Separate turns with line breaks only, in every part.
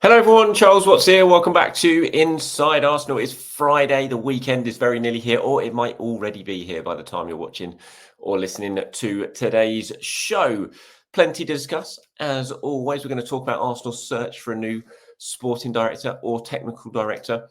Hello everyone, Charles Watts here. Welcome back to Inside Arsenal. It's Friday, the weekend is very nearly here, or it might already be here by the time you're watching or listening to today's show. Plenty to discuss. As always, we're going to talk about Arsenal's search for a new sporting director or technical director.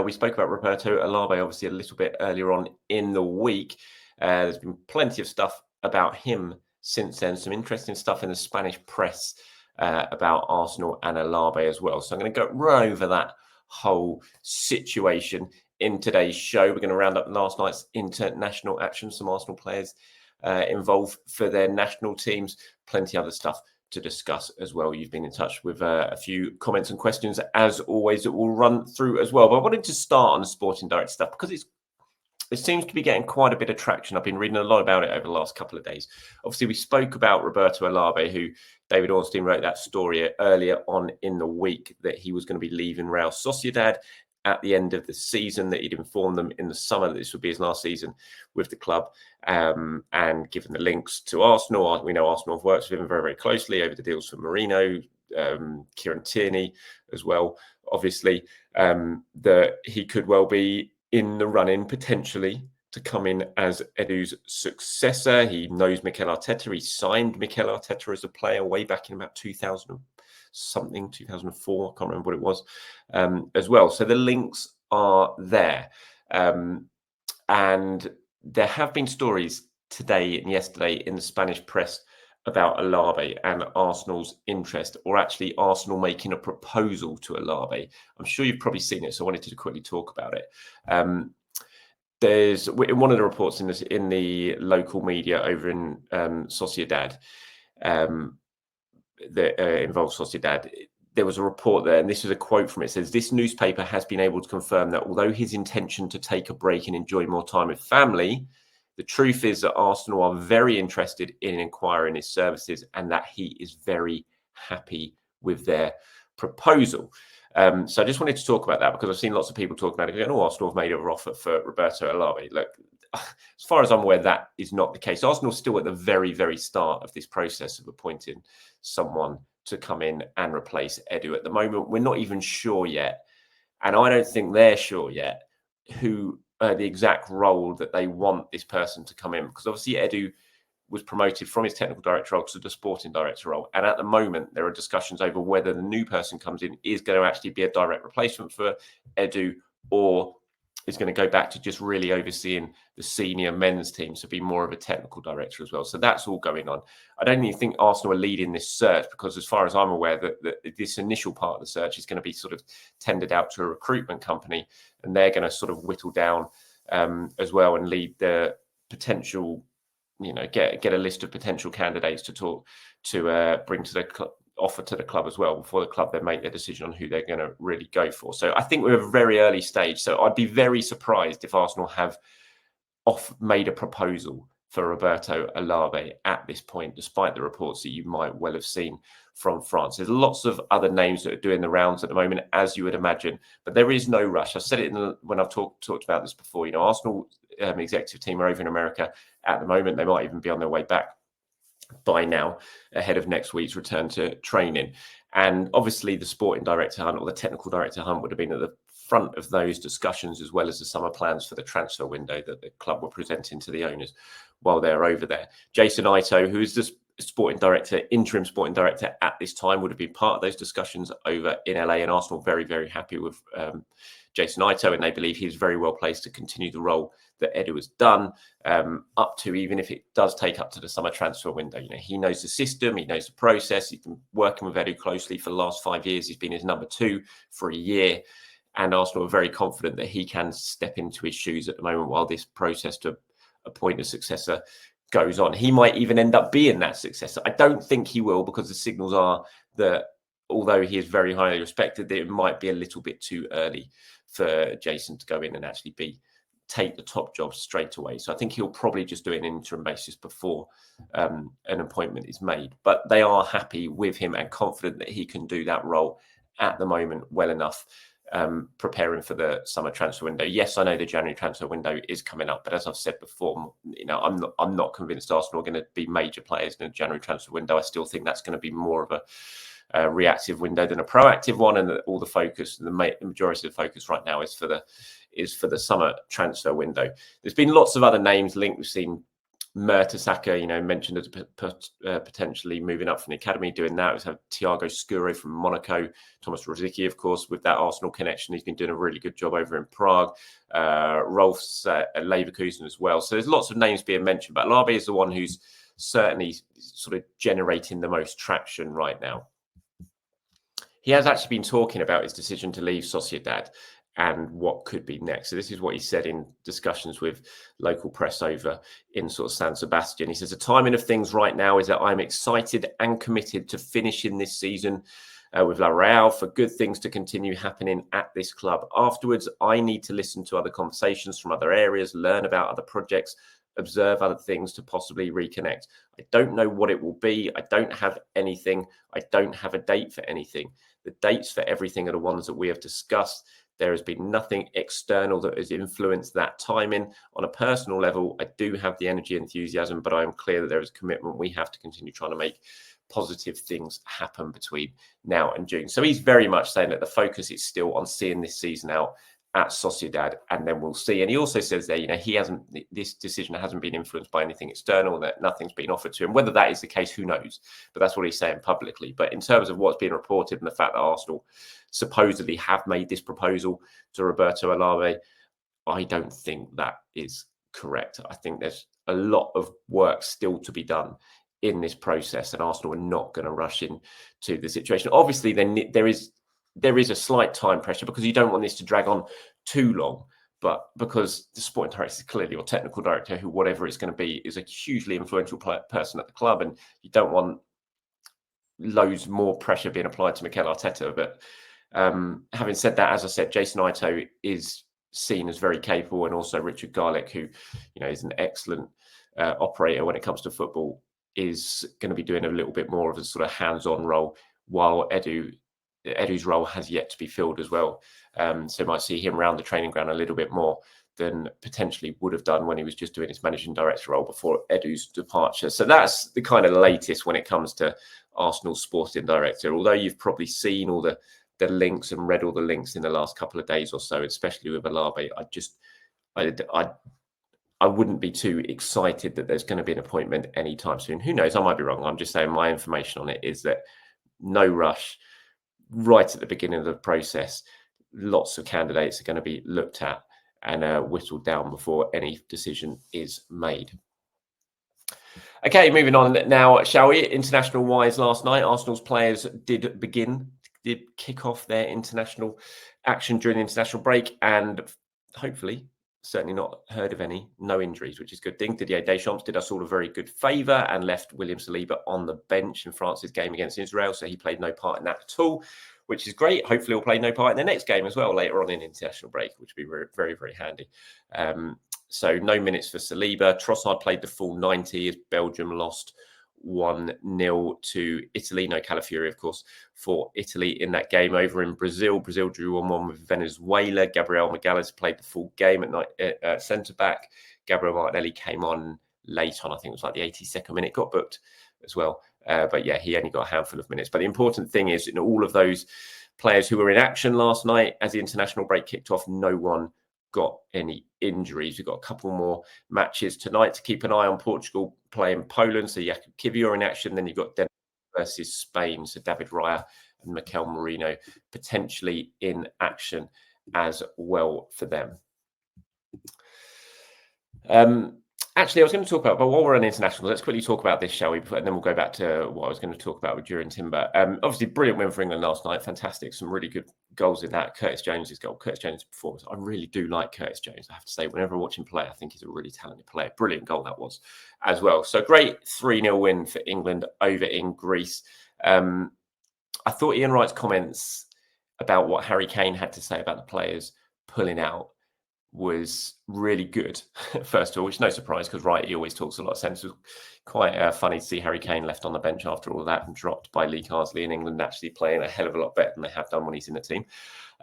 We spoke about Roberto Olabe obviously a little bit earlier on in the week. There's been plenty of stuff about him since then, some interesting stuff in the Spanish press about Arsenal and Olabe as well. So I'm going to go run over that whole situation in today's show. We're going to round up last night's international action, some Arsenal players involved for their national teams, plenty other stuff to discuss as well. You've been in touch with a few comments and questions, as always, that we'll run through as well. But I wanted to start on the sporting director stuff because it seems to be getting quite a bit of traction. I've been reading a lot about it over the last couple of days. Obviously, we spoke about Roberto Olabe, who David Ornstein wrote that story earlier on in the week that he was going to be leaving Real Sociedad at the end of the season, that he'd informed them in the summer that this would be his last season with the club. And given the links to Arsenal, we know Arsenal have worked with him very, very closely over the deals for Marino, Kieran Tierney as well, obviously, that he could well be in the run-in potentially to come in as Edu's successor. He knows Mikel Arteta. He signed Mikel Arteta as a player way back in about 2004, I can't remember what it was, as well. So the links are there. And there have been stories today and yesterday in the Spanish press about Olabe and Arsenal's interest, or actually Arsenal making a proposal to Olabe. I'm sure you've probably seen it, so I wanted to quickly talk about it. There's in one of the reports in the local media over in Sociedad that involves Sociedad. There was a report there, and this is a quote from it. It says, "This newspaper has been able to confirm that although his intention to take a break and enjoy more time with family, the truth is that Arsenal are very interested in inquiring his services and that he is very happy with their proposal." So I just wanted to talk about that because I've seen lots of people talk about it going, "Oh, Arsenal have made an offer for Roberto Olabe." Look, as far as I'm aware, that is not the case. Arsenal's still at the very, very start of this process of appointing someone to come in and replace Edu. At the moment, we're not even sure yet, and I don't think they're sure yet who the exact role that they want this person to come in, because obviously Edu was promoted from his technical director role to the sporting director role, and at the moment there are discussions over whether the new person comes in is going to actually be a direct replacement for Edu, or is going to go back to just really overseeing the senior men's team, so be more of a technical director as well. So that's all going on. I don't even think Arsenal are leading this search, because as far as I'm aware, that this initial part of the search is going to be sort of tendered out to a recruitment company, and they're going to sort of whittle down as well and lead the potential, get a list of potential candidates to bring to the offer to the club as well, before the club then make their decision on who they're going to really go for. So I think we're at a very early stage. So I'd be very surprised if Arsenal have made a proposal for Roberto Olabe at this point, despite the reports that you might well have seen from France. There's lots of other names that are doing the rounds at the moment, as you would imagine, but there is no rush. I said it when I've talked about this before. Arsenal executive team are over in America at the moment. They might even be on their way back by now, ahead of next week's return to training. And obviously the sporting director hunt, or the technical director hunt, would have been at the front of those discussions, as well as the summer plans for the transfer window that the club were presenting to the owners while they're over there. Jason Ito, who is the interim sporting director at this time, would have been part of those discussions over in LA, and Arsenal very, very happy with Jason Ito, and they believe he's very well placed to continue the role that Edu has done, up to, even if it does take up to the summer transfer window. He knows the system, he knows the process. He's been working with Edu closely for the last 5 years. He's been his number 2 for a year, and Arsenal are very confident that he can step into his shoes at the moment while this process to appoint a successor goes on. He might even end up being that successor. I don't think he will, because the signals are that although he is very highly respected, that it might be a little bit too early for Jason to go in and actually take the top job straight away. So I think he'll probably just do it on an interim basis before an appointment is made. But they are happy with him and confident that he can do that role at the moment well enough, preparing for the summer transfer window. Yes, I know the January transfer window is coming up, but as I've said before, I'm not convinced Arsenal are going to be major players in the January transfer window. I still think that's going to be more of reactive window than a proactive one, and all the focus, the majority of the focus right now is for the summer transfer window. There's been lots of other names linked. We've seen Mertesacker, mentioned as potentially moving up from the academy, doing that. We've had Thiago Scuro from Monaco, Thomas Rosicky, of course, with that Arsenal connection. He's been doing a really good job over in Prague. Rolf's at Leverkusen as well. So there's lots of names being mentioned, but Olabe is the one who's certainly sort of generating the most traction right now. He has actually been talking about his decision to leave Sociedad and what could be next. So this is what he said in discussions with local press over in sort of San Sebastian. He says, the timing of things right now is that I'm excited and committed to finishing this season with La Real, for good things to continue happening at this club. Afterwards, I need to listen to other conversations from other areas, learn about other projects, observe other things to possibly reconnect. I don't know what it will be. I don't have anything. I don't have a date for anything. The dates for everything are the ones that we have discussed. There has been nothing external that has influenced that timing. On a personal level, I do have the energy and enthusiasm, but I am clear that there is a commitment. We have to continue trying to make positive things happen between now and June. So he's very much saying that the focus is still on seeing this season out at Sociedad, and then we'll see. And he also says there, this decision hasn't been influenced by anything external, that nothing's been offered to him. Whether that is the case, who knows? But that's what he's saying publicly. But in terms of what's been reported and the fact that Arsenal supposedly have made this proposal to Roberto Olabe, I don't think that is correct. I think there's a lot of work still to be done in this process, and Arsenal are not going to rush into the situation. Obviously, then there is a slight time pressure because you don't want this to drag on too long. But because the sporting director is clearly your technical director, who whatever it's going to be, is a hugely influential person at the club, and you don't want loads more pressure being applied to Mikel Arteta. But having said that, as I said, Jason Ito is seen as very capable, and also Richard Garlick, who is an excellent operator when it comes to football, is going to be doing a little bit more of a sort of hands-on role, while Edu's role has yet to be filled as well. So might see him around the training ground a little bit more than potentially would have done when he was just doing his managing director role before Edu's departure. So that's the kind of latest when it comes to Arsenal's sporting director. Although you've probably seen all the links and read all the links in the last couple of days or so, especially with Olabe, I wouldn't be too excited that there's going to be an appointment anytime soon. Who knows? I might be wrong. I'm just saying my information on it is that no rush. Right at the beginning of the process, lots of candidates are going to be looked at and whittled down before any decision is made. Okay, moving on now, shall we? International-wise, last night, Arsenal's players did kick off their international action during the international break, and hopefully, certainly not heard of no injuries, which is a good thing. Didier Deschamps did us all a very good favour and left William Saliba on the bench in France's game against Israel, so he played no part in that at all, which is great. Hopefully he'll play no part in the next game as well later on in international break, which would be very, very, very handy. So no minutes for Saliba. Trossard played the full 90 as Belgium lost 1-0 to Italy. No Calafiori, of course, for Italy in that game. Over in Brazil, Brazil drew 1-1 with Venezuela. Gabriel Magalhães played the full game at night centre-back. Gabriel Martinelli came on late on, I think it was like the 82nd minute, got booked as well. But yeah, he only got a handful of minutes. But the important thing is, all of those players who were in action last night as the international break kicked off, no one got any injuries. We've got a couple more matches tonight to keep an eye on. Portugal playing Poland, so Jakub Kiwior in action. Then you've got Denmark versus Spain, so David Raya and Mikel Merino potentially in action as well for them. Actually, I was going to talk about, but while we're on international, let's quickly talk about this, shall we? And then we'll go back to what I was going to talk about with Jurrien Timber. Obviously, brilliant win for England last night. Fantastic. Some really good goals in that. Curtis Jones's goal, Curtis Jones' performance. I really do like Curtis Jones, I have to say. Whenever I watch him play, I think he's a really talented player. Brilliant goal that was as well. So great 3-0 win for England over in Greece. I thought Ian Wright's comments about what Harry Kane had to say about the players pulling out was really good, first of all, which is no surprise because Wright, he always talks a lot of sense. It was quite funny to see Harry Kane left on the bench after all of that and dropped by Lee Carsley in England, actually playing a hell of a lot better than they have done when he's in the team.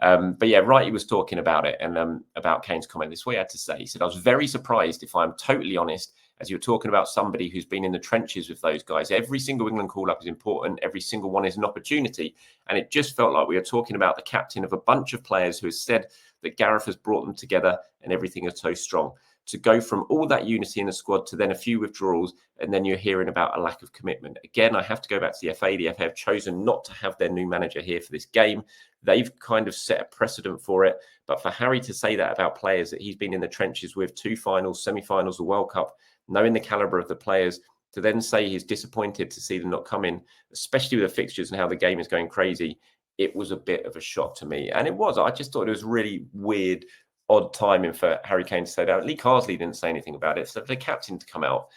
But yeah, Wright, he was talking about it and about Kane's comment. This is what he had to say. He said, I was very surprised, if I'm totally honest, as you're talking about somebody who's been in the trenches with those guys. Every single England call-up is important. Every single one is an opportunity. And it just felt like we were talking about the captain of a bunch of players who has said that Gareth has brought them together and everything is so strong. To go from all that unity in the squad to then a few withdrawals, and then you're hearing about a lack of commitment. Again, I have to go back to the FA. The FA have chosen not to have their new manager here for this game. They've kind of set a precedent for it. But for Harry to say that about players that he's been in the trenches with, 2 finals, semi-finals, the World Cup, knowing the calibre of the players, to then say he's disappointed to see them not come in, especially with the fixtures and how the game is going crazy, it was a bit of a shock to me. And it was. I just thought it was really weird, odd timing for Harry Kane to say that. Lee Carsley didn't say anything about it. So for the captain to come out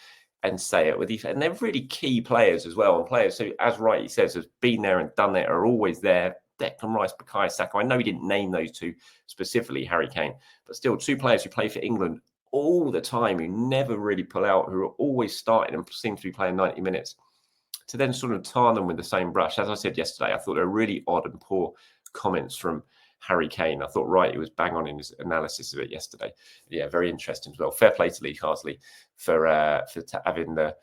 and say it, and they're really key players as well. And players who, as Wrighty says, has been there and done it, are always there. Declan Rice, Bukayo Saka. I know he didn't name those two specifically, Harry Kane, but still 2 players who play for England all the time, who never really pull out, who are always starting and seem to be playing 90 minutes. To then sort of tar them with the same brush. As I said yesterday, I thought they were really odd and poor comments from Harry Kane. I thought Wright was bang on in his analysis of it yesterday. Yeah, very interesting as well. Fair play to Lee Carsley for having the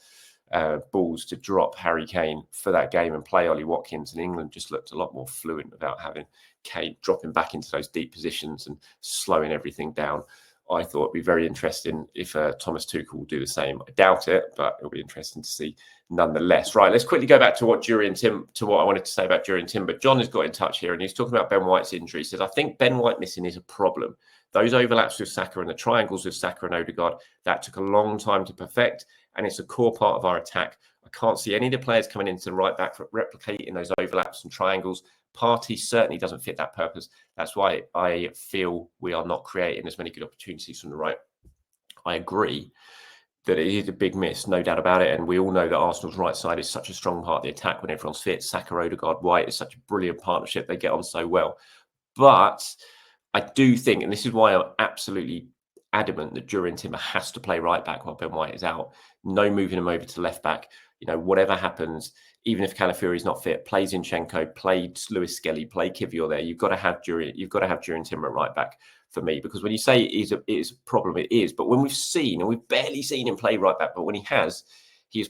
balls to drop Harry Kane for that game and play Ollie Watkins. And England just looked a lot more fluent without having Kane dropping back into those deep positions and slowing everything down. I thought it'd be very interesting if Thomas Tuchel will do the same. I doubt it, but it'll be interesting to see nonetheless. Right, let's quickly go back to what I wanted to say about Jurrien Timber. John has got in touch here and he's talking about Ben White's injury. He says, I think Ben White missing is a problem. Those overlaps with Saka and the triangles with Saka and Odegaard, that took a long time to perfect, and it's a core part of our attack. I can't see any of the players coming into the right back for replicating those overlaps and triangles. Partey certainly doesn't fit that purpose. That's why I feel we are not creating as many good opportunities from the right. I agree that it is a big miss, no doubt about it. And we all know that Arsenal's right side is such a strong part of the attack when everyone's fit. Saka, Odegaard, White is such a brilliant partnership. They get on so well. But I do think, and this is why I'm absolutely adamant that Jurrien Timber has to play right back while Ben White is out. No moving him over to left back. You know, whatever happens, even if Calafiori's not fit, play Zinchenko, play Lewis Skelly, play Kivior there. You've got to have Jurrien Timber right back for me, because when you say it is a problem, it is. But when we've barely seen him play right back, but when he has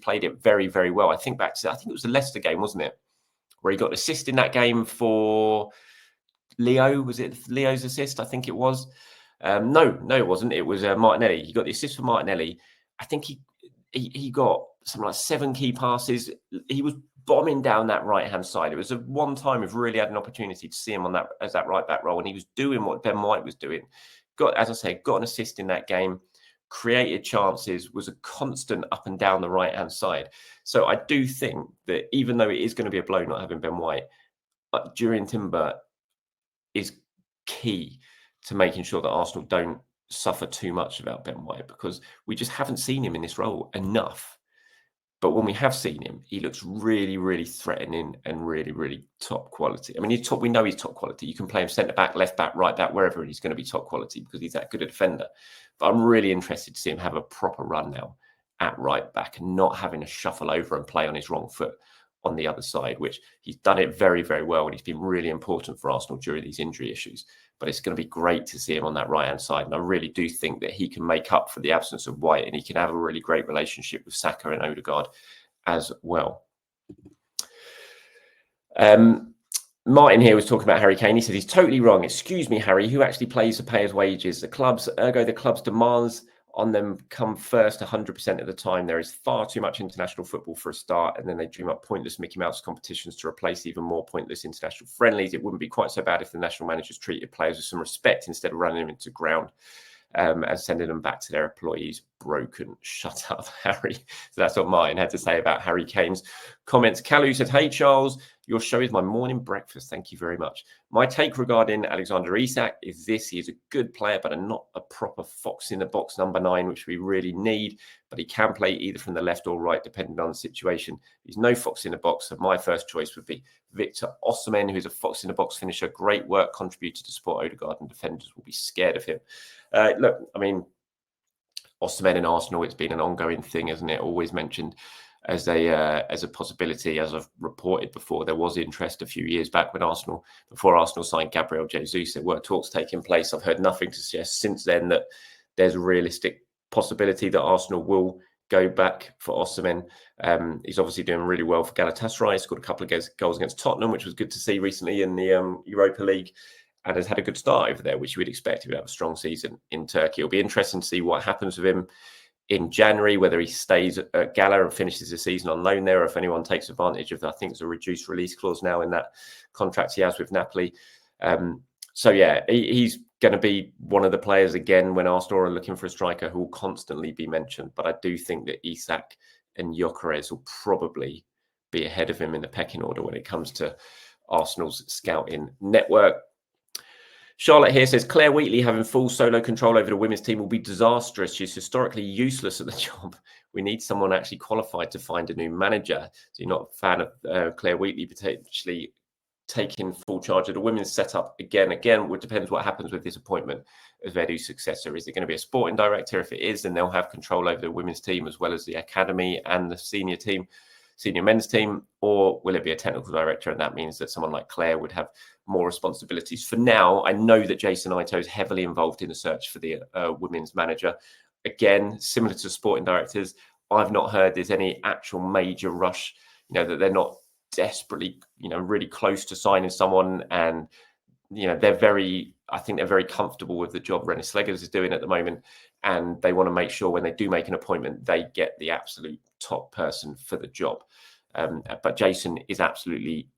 played it very, very well. I think it was the Leicester game, wasn't it, where he got an assist in that game for Leo. Was it Leo's assist? I think it was. No, it wasn't. It was Martinelli. He got the assist for Martinelli. I think he got something like 7 key passes. He was bombing down that right-hand side. It was one time we've really had an opportunity to see him on that as that right-back role, and he was doing what Ben White was doing. Got an assist in that game, created chances, was a constant up and down the right-hand side. So I do think that even though it is going to be a blow not having Ben White, Jurrien Timber is key to making sure that Arsenal don't suffer too much about Ben White, because we just haven't seen him in this role enough. But when we have seen him, he looks really, really threatening and really, really top quality. I mean, we know he's top quality. You can play him centre back, left back, right back, wherever, and he's going to be top quality because he's that good a defender. But I'm really interested to see him have a proper run now at right back and not having to shuffle over and play on his wrong foot on the other side, which he's done it very, very well. And he's been really important for Arsenal during these injury issues. But it's going to be great to see him on that right-hand side. And I really do think that he can make up for the absence of White, and he can have a really great relationship with Saka and Odegaard as well. Martin here was talking about Harry Kane. He said he's totally wrong. Excuse me, Harry, who actually plays to pay his wages? The clubs, ergo the club's demands on them come first 100% of the time. There is far too much international football for a start, and then they dream up pointless Mickey Mouse competitions to replace even more pointless international friendlies. It wouldn't be quite so bad if the national managers treated players with some respect instead of running them into ground and sending them back to their employees broken. Shut up, Harry. So that's what Martin had to say about Harry Kane's comments. Kalu said, hey, Charles, your show is my morning breakfast. Thank you very much. My take regarding Alexander Isak is this. He is a good player, but not a proper fox in the box number 9, which we really need. But he can play either from the left or right, depending on the situation. He's no fox in the box. So my first choice would be Victor Osimhen, who's a fox in the box finisher. Great work, contributed to support Odegaard, and defenders will be scared of him. Look, I mean, Osimhen in Arsenal, it's been an ongoing thing, isn't it? Always mentioned as a possibility. As I've reported before, there was interest a few years back before Arsenal signed Gabriel Jesus. There were talks taking place. I've heard nothing to suggest since then that there's a realistic possibility that Arsenal will go back for Osimhen. He's obviously doing really well for Galatasaray. He scored a couple of goals against Tottenham, which was good to see recently in the Europa League, and has had a good start over there, which you would expect. He would have a strong season in Turkey. It'll be interesting to see what happens with him in January, whether he stays at Gala and finishes the season on loan there, or if anyone takes advantage of, I think there's a reduced release clause now in that contract he has with Napoli. So yeah, he's going to be one of the players again when Arsenal are looking for a striker who will constantly be mentioned. But I do think that Isak and Gyökeres will probably be ahead of him in the pecking order when it comes to Arsenal's scouting network. Charlotte here says, Claire Wheatley having full solo control over the women's team will be disastrous. She's historically useless at the job. We need someone actually qualified to find a new manager. So you're not a fan of Claire Wheatley potentially taking full charge of the women's setup again. It depends what happens with this appointment as Edu's successor. Is it going to be a sporting director? If it is, then they'll have control over the women's team as well as the academy and the senior men's team, or will it be a technical director? And that means that someone like Claire would have more responsibilities. For now, I know that Jason Ito is heavily involved in the search for the women's manager. Again, similar to sporting directors, I've not heard there's any actual major rush, that they're not desperately, really close to signing someone. And, I think they're very comfortable with the job Renée Slegers is doing at the moment. And they want to make sure when they do make an appointment, they get the absolute top person for the job. But Jason is absolutely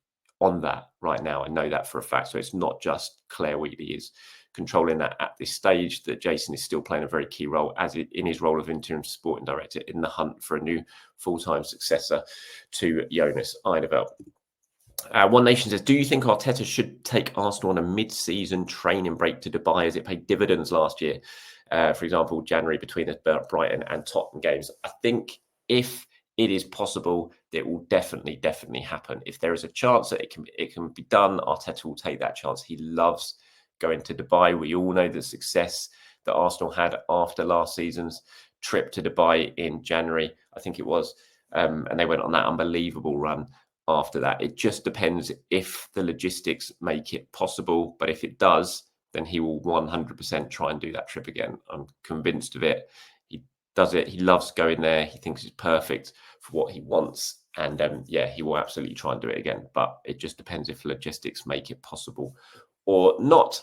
on that right now. I know that for a fact. So it's not just Claire Wheatley is controlling that at this stage, that Jason is still playing a very key role in his role of interim sporting director in the hunt for a new full-time successor to Jonas Eideveld. One Nation says, do you think Arteta should take Arsenal on a mid-season training break to Dubai as it paid dividends last year? For example, January between the Brighton and Tottenham games. I think if it is possible, it will definitely happen. If there is a chance that it can be done, Arteta will take that chance. He loves going to Dubai. We all know the success that Arsenal had after last season's trip to Dubai in January, I think it was. And they went on that unbelievable run after that. It just depends if the logistics make it possible. But if it does, then he will 100% try and do that trip again. I'm convinced of it. He does it. He loves going there. He thinks it's perfect for what he wants. And he will absolutely try and do it again. But it just depends if logistics make it possible or not.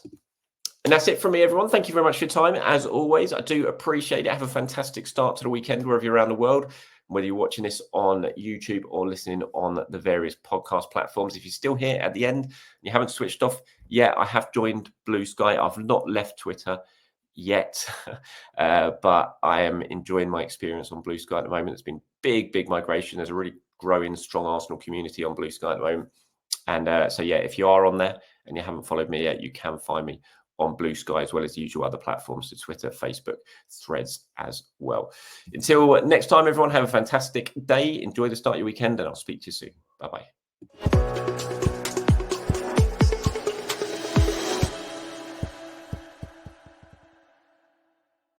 And that's it from me, everyone. Thank you very much for your time. As always, I do appreciate it. Have a fantastic start to the weekend wherever you're around the world, whether you're watching this on YouTube or listening on the various podcast platforms. If you're still here at the end and you haven't switched off yet, I have joined Blue Sky. I've not left Twitter yet, but I am enjoying my experience on Blue Sky at the moment. It's been big migration. There's a really growing, strong Arsenal community on Blue Sky at the moment. And if you are on there and you haven't followed me yet, you can find me on Blue Sky as well as the usual other platforms, so Twitter, Facebook, Threads as well. Until next time, everyone, have a fantastic day. Enjoy the start of your weekend, and I'll speak to you soon. Bye-bye.